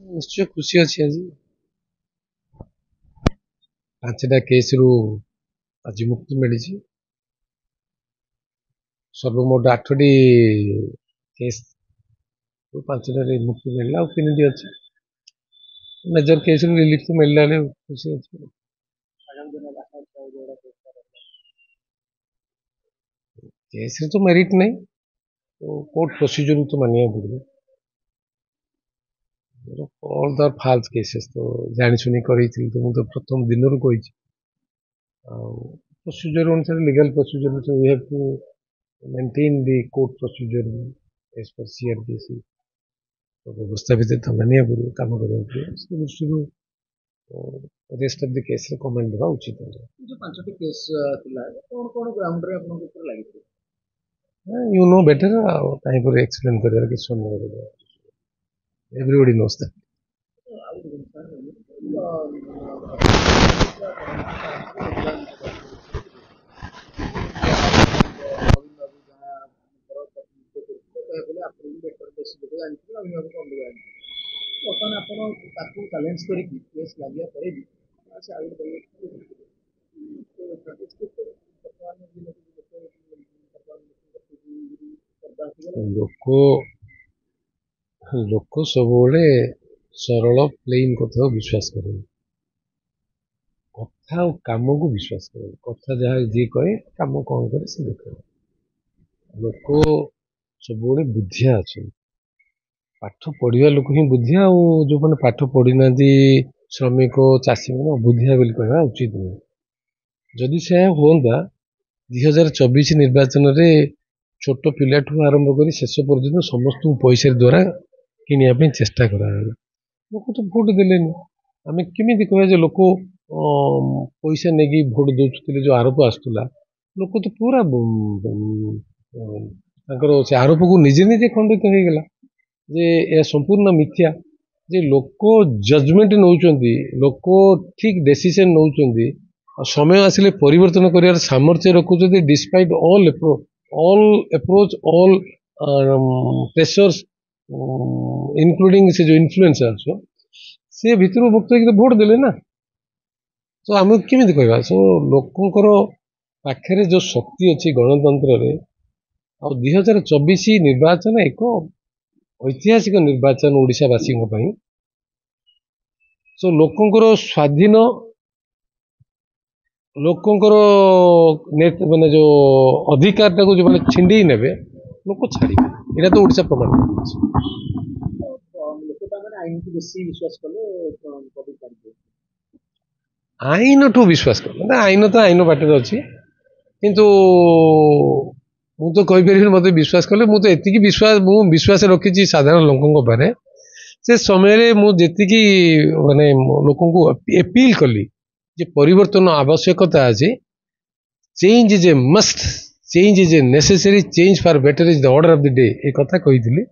ନିଶ୍ଚୟ ଖୁସି ଅଛି ଆଜି 5ଟା କେସ୍ରୁ ଆଜି ମୁକ୍ତି ମିଳିଛି। ସର୍ବମୋଟ 8ଟି କେସ୍ 5ଟାରେ ମୁକ୍ତି ମିଳିଲା ଆଉ 3ଟି ଅଛି। ମେଜର କେସ୍ରୁ ରିଲିଫ୍ ତ ମିଳିଲା ବେଳେ ଖୁସି ଅଛି। କେସ୍ରେ ତ ମେରିଟ୍ ନାହିଁ, ତ କୋର୍ଟ ପ୍ରୋସିଜରକୁ ତ ମାନିବାକୁ ପଡ଼ିବ। ଅଲ୍ ଦ ଫାଲ୍ସ କେସେସ୍ ତ ଜାଣିଶୁଣି କରେଇଥିଲି, ତ ମୁଁ ତ ପ୍ରଥମ ଦିନରୁ କହିଛି। ଆଉ ପ୍ରୋସିଜର ଅନୁସାରେ ଲିଗାଲ ପ୍ରୋସିଜର ଅନୁସାରେ we have to maintain the court procedure as per CrPC. तो व्यवस्था ଭିତରେ ତ ମାନିବାକୁ ପଡ଼ିବ, କାମ କରିବାକୁ ପଡ଼ିବ। ସେ ଦୃଷ୍ଟିରୁ रेस्ट ऑफ द केस रे कमेंट देवा उचित है। जो 5टी केस थिला कोन कोन ग्राउंड रे आपन ऊपर लागि यू नो बेटर काई पर एक्सप्लेन करबार कि सुन एवरीबॉडी नोस दैट। ବର୍ତ୍ତମାନ ଆପଣ ତାକୁ ଚ୍ୟାଲେଞ୍ଜ କରିକି କେସ୍ ଲାଗିବା ପରେ ବି ସେ ଆଉ ଲୋକ ସବୁବେଳେ ସରଳ ପ୍ଲେନ୍ କଥା ବିଶ୍ୱାସ କରେ, କଥା ଆଉ କାମକୁ ବିଶ୍ୱାସ କରେ। କଥା ଯାହା ଯିଏ କହେ, କାମ କ'ଣ କରେ ସେ ଦେଖେ। ଲୋକ ସବୁବେଳେ ବୁଦ୍ଧିଆ ଅଛନ୍ତି, ପାଠ ପଢିବା ଲୋକ ହିଁ ବୁଦ୍ଧିଆ, ଆଉ ଯୋଉମାନେ ପାଠ ପଢିନାହାନ୍ତି ଶ୍ରମିକ ଚାଷୀମାନେ ଅବୁଦ୍ଧିଆ ବୋଲି କହିବା ଉଚିତ ନୁହେଁ। ଯଦି ସେୟା ହୁଅନ୍ତା 2024 ନିର୍ବାଚନରେ ଛୋଟ ପିଲାଠୁ ଆରମ୍ଭ କରି ଶେଷ ପର୍ଯ୍ୟନ୍ତ ସମସ୍ତଙ୍କୁ ପଇସା ଦ୍ୱାରା କିଣିବା ପାଇଁ ଚେଷ୍ଟା କରାଗଲା। ଲୋକ ତ ଭୋଟ ଦେଲେନି, ଆମେ କେମିତି କହିବା ଯେ ଲୋକ ପଇସା ନେଇକି ଭୋଟ ଦଉଥିଲେ? ଯୋଉ ଆରୋପ ଆସୁଥିଲା, ଲୋକ ତ ପୁରା ତାଙ୍କର ସେ ଆରୋପକୁ ନିଜେ ନିଜେ ଖଣ୍ଡିତ ହେଇଗଲା ଯେ ଏହା ସମ୍ପୂର୍ଣ୍ଣ ମିଥ୍ୟା। ଯେ ଲୋକ ଜଜମେଣ୍ଟ ନେଉଛନ୍ତି, ଲୋକ ଠିକ ଡେସିସନ ନେଉଛନ୍ତି, ଆଉ ସମୟ ଆସିଲେ ପରିବର୍ତ୍ତନ କରିବାର ସାମର୍ଥ୍ୟ ରଖୁଛନ୍ତି। ଡିସ୍ପାଇଟ୍ all approach all pressures including ସେ ଯୋଉ ଇନଫ୍ଲୁଏନ୍ସର୍ସ ସେ ଭିତରୁ ମୁକ୍ତ ହେଇକି ଭୋଟ ଦେଲେ ନା। ତ ଆମେ କେମିତି କହିବା? ସୋ ଲୋକଙ୍କର ପାଖରେ ଯୋଉ ଶକ୍ତି ଅଛି ଗଣତନ୍ତ୍ରରେ, ଆଉ 2024 ନିର୍ବାଚନ ଏକ ଐତିହାସିକ ନିର୍ବାଚନ ଓଡ଼ିଶାବାସୀଙ୍କ ପାଇଁ। ସୋ ଲୋକଙ୍କର ସ୍ୱାଧୀନ, ଲୋକଙ୍କର ମାନେ ଯୋଉ ଅଧିକାରଟାକୁ ଯୋଉମାନେ ଛିଣ୍ଡେଇ ନେବେ, ଲୋକ ଛାଡ଼ିବେ। ଏଇଟା ତ ଓଡ଼ିଶା ପ୍ରମାଣ କରୁଛି। ଆଇନଠୁ ବିଶ୍ୱାସ କଲେ ନା, ଆଇନ ତ ଆଇନ ବାଟରେ ଅଛି, କିନ୍ତୁ ମୁଁ ତ କହିପାରିବିନି ମତେ ବିଶ୍ୱାସ କଲେ। ମୁଁ ତ ଏତିକି ମୁଁ ବିଶ୍ୱାସ ରଖିଛି ସାଧାରଣ ଲୋକଙ୍କ ଉପରେ। ସେ ସମୟରେ ମୁଁ ଯେତିକି ମାନେ ଲୋକଙ୍କୁ ଏପିଲ କଲି ଯେ ପରିବର୍ତ୍ତନ ଆବଶ୍ୟକତା ଅଛି, change is a must, change is a necessary, change for better is the order of the day, ଏ କଥା କହିଥିଲି।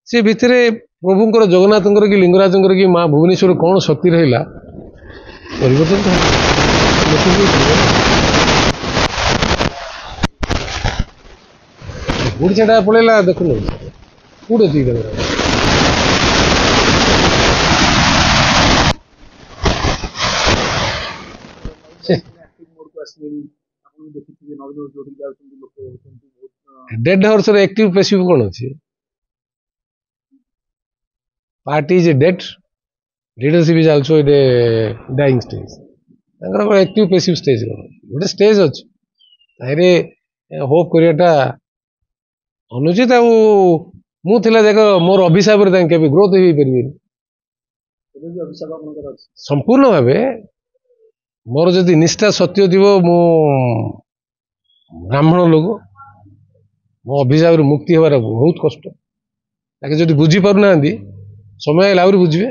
ସେ ଭିତରେ ପ୍ରଭୁଙ୍କର, ଜଗନ୍ନାଥଙ୍କର କି ଲିଙ୍ଗରାଜଙ୍କର କି ମା ଭୁବନେଶ୍ୱର କ'ଣ ଶକ୍ତି ରହିଲା? ପରିବର୍ତ୍ତନ କୋଉଠି ସେଟା ପଳେଇଲା ଦେଖୁନ, କୋଉଠି ଏତିକି ଦେବ? डेड हॉर्स रे एक्टिव पैसिव कौन अच्छी? Party is dead, leadership is also a dying stage. तांकर एक्टिव पैसिव स्टेज गोटे स्टेज अच्छी, ताहिरे होप करियाटा अनुचित। आ मु थिला देख मोर अभिशाप रे तांके केबे ग्रोथ हेई परिबेनी। संपूर्ण भावे मोर जदि निष्ठा सत्य दिव, मु ब्राह्मण लोक, मो अभिशाप रे मुक्ति होवार बहुत कष्ट। ताके जदि बुझी पारु नांदी, समय आइला आउरी बुझिबे।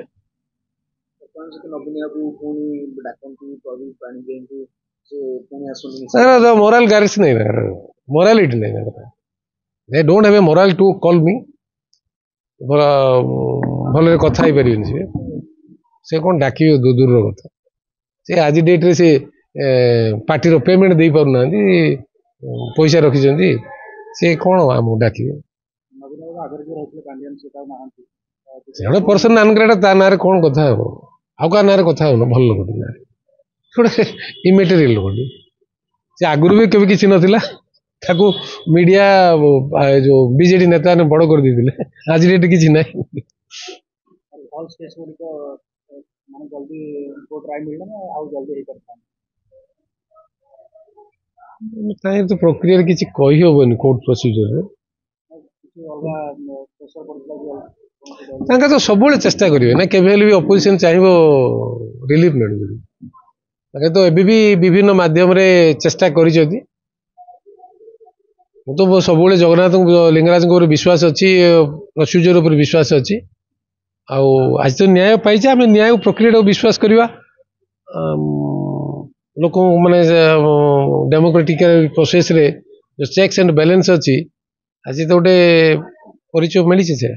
मोराल गारेज नहीं, मोरालिटी नहीं। They don't have a moral to call me. भले कथा ही परिबेनी से कौन डाकी दूर कथा। से आज डेट रे से पार्टी रो पेमेंट दे पारु नांदी, पैसा रखिछन्ती, से कौन आम डाकिबे? ସେ ଗୋଟେ ପର୍ସନ ନାନଗ୍ରେଡା ତା ନାଁରେ କ'ଣ କଥା ହବ ଆଉ କାହା ନାଁରେ କଥା ହଉନ ଭଲ ଲୋକଟି ନାଁରେ ଗୋଟେ ଇମେଟେରିଆଲ ଲୋକଟି ସେ ଆଗରୁ ବି କେବେ କିଛି ନଥିଲା ତାକୁ ମିଡିଆ ଯୋଉ ବିଜେଡି ନେତାମାନେ ବଡ କରିଦେଇଥିଲେ ଆଜି ଡେଟ୍ କିଛି ନାହିଁ କାହିଁକି ତ ପ୍ରକ୍ରିୟାରେ କିଛି କହିହବନି କୋର୍ଟ ପ୍ରୋସିଜରରେ ତାଙ୍କ ତ ସବୁବେଳେ ଚେଷ୍ଟା କରିବେ ନା କେବେ ହେଲେ ବି ଅପୋଜିସନ ଚାହିଁବ ରିଲିଫ ମିଳୁ ବୋଲି ତାଙ୍କେ ତ ଏବେ ବି ବିଭିନ୍ନ ମାଧ୍ୟମରେ ଚେଷ୍ଟା କରିଛନ୍ତି ମୁଁ ତ ସବୁବେଳେ ଜଗନ୍ନାଥଙ୍କୁ ଲିଙ୍ଗରାଜଙ୍କ ଉପରେ ବିଶ୍ୱାସ ଅଛି ପ୍ରୋସିଜର ଉପରେ ବିଶ୍ୱାସ ଅଛି ଆଉ ଆଜି ତ ନ୍ୟାୟ ପାଇছে ଆମେ ନ୍ୟାୟ ପ୍ରକ୍ରିୟାଟାକୁ ବିଶ୍ୱାସ କରିବା ଲୋକଙ୍କୁ ମାନେ ଡେମୋକ୍ରାଟିକ ପ୍ରୋସେସରେ ଚେକ୍ସ ଆଣ୍ଡ ବାଲାନ୍ସ ଅଛି ଆଜି ତ ଗୋଟେ ପରିଚୟ ମିଳିଛି ସେ